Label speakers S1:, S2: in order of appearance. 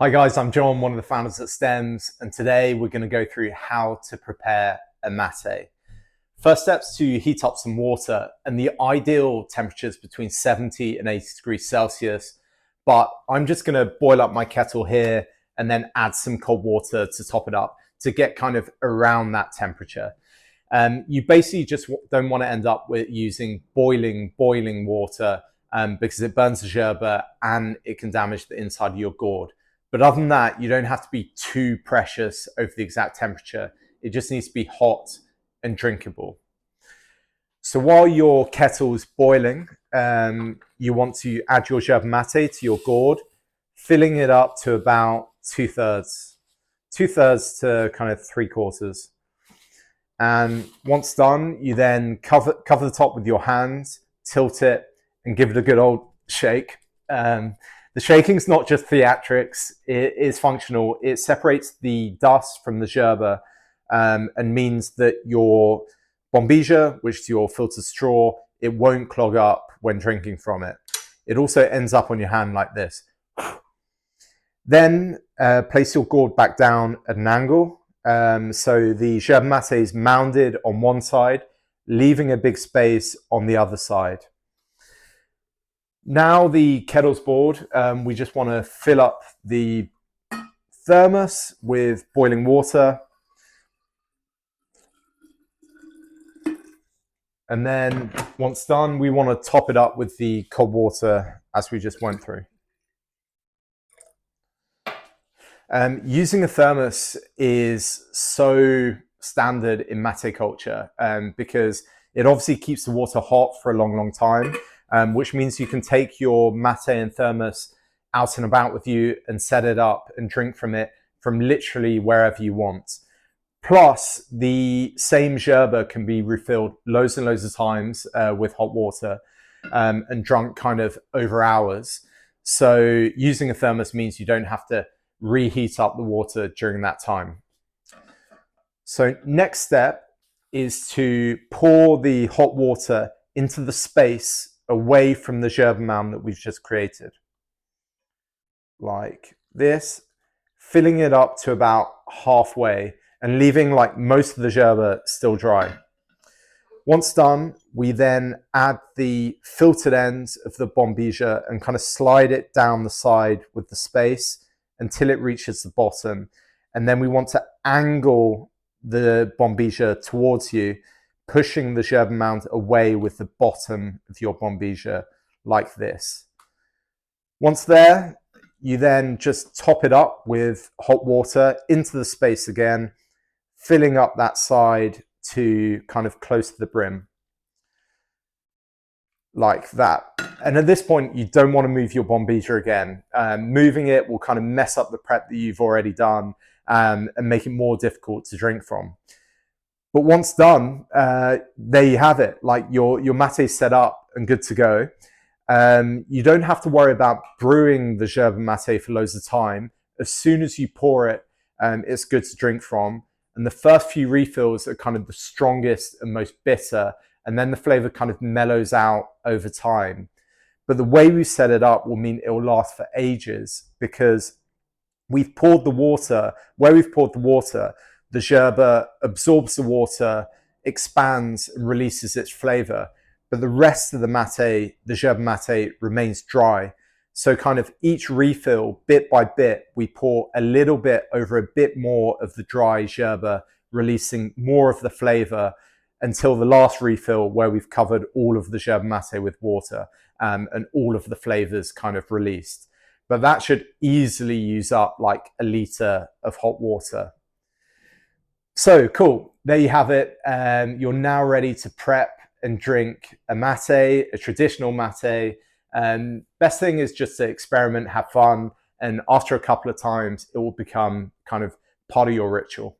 S1: Hi guys, I'm John, one of the founders at Stems, and today we're going to go through how to prepare a mate. First step's to heat up some water, and the ideal temperature is between 70 and 80 degrees Celsius, but I'm just going to boil up my kettle here and then add some cold water to top it up to get kind of around that temperature. You basically just don't want to end up with using boiling water because it burns the yerba and it can damage the inside of your gourd. But other than that, you don't have to be too precious over the exact temperature. It just needs to be hot and drinkable. So while your kettle is boiling, you want to add your yerba mate to your gourd, filling it up to about two-thirds to kind of three-quarters. And once done, you then cover the top with your hands, tilt it, and give it a good old shake. The shaking's not just theatrics, it is functional. It separates the dust from the yerba and means that your Bombilla, which is your filtered straw, it won't clog up when drinking from it. It also ends up on your hand like this. Then place your gourd back down at an angle. So the yerba mate is mounded on one side, leaving a big space on the other side. Now the kettle's boiled, we just want to fill up the thermos with boiling water. And then once done, we want to top it up with the cold water as we just went through. Using a thermos is so standard in mate culture because it obviously keeps the water hot for a long time. Which means you can take your mate and thermos out and about with you and set it up and drink from it from literally wherever you want. Plus, the same yerba can be refilled loads and loads of times with hot water and drunk kind of over hours. So using a thermos means you don't have to reheat up the water during that time. So next step is to pour the hot water into the space away from the yerba mound that we've just created. Like this, filling it up to about halfway and leaving like most of the yerba still dry. Once done, we then add the filtered ends of the Bombilla and kind of slide it down the side with the space until it reaches the bottom. And then we want to angle the Bombilla towards you, pushing the yerba mound away with the bottom of your Bombilla like this. Once there, you then just top it up with hot water into the space again, filling up that side to kind of close to the brim. Like that. And at this point, you don't want to move your Bombilla again. Moving it will kind of mess up the prep that you've already done and make it more difficult to drink from. But once done, there you have it. Like your mate is set up and good to go. You don't have to worry about brewing the yerba mate for loads of time. As soon as you pour it, it's good to drink from. And the first few refills are kind of the strongest and most bitter. And then the flavor kind of mellows out over time. But the way we set it up will mean it will last for ages because we've poured the water, where we've poured the water, the yerba absorbs the water, expands and releases its flavor. But the rest of the mate, the yerba mate, remains dry. So kind of each refill, bit by bit, we pour a little bit over a bit more of the dry yerba, releasing more of the flavor until the last refill where we've covered all of the yerba mate with water and all of the flavors kind of released. But that should easily use up like a liter of hot water. So cool, there you have it. You're now ready to prep and drink a mate, a traditional mate. Best thing is just to experiment, have fun, and after a couple of times, it will become kind of part of your ritual.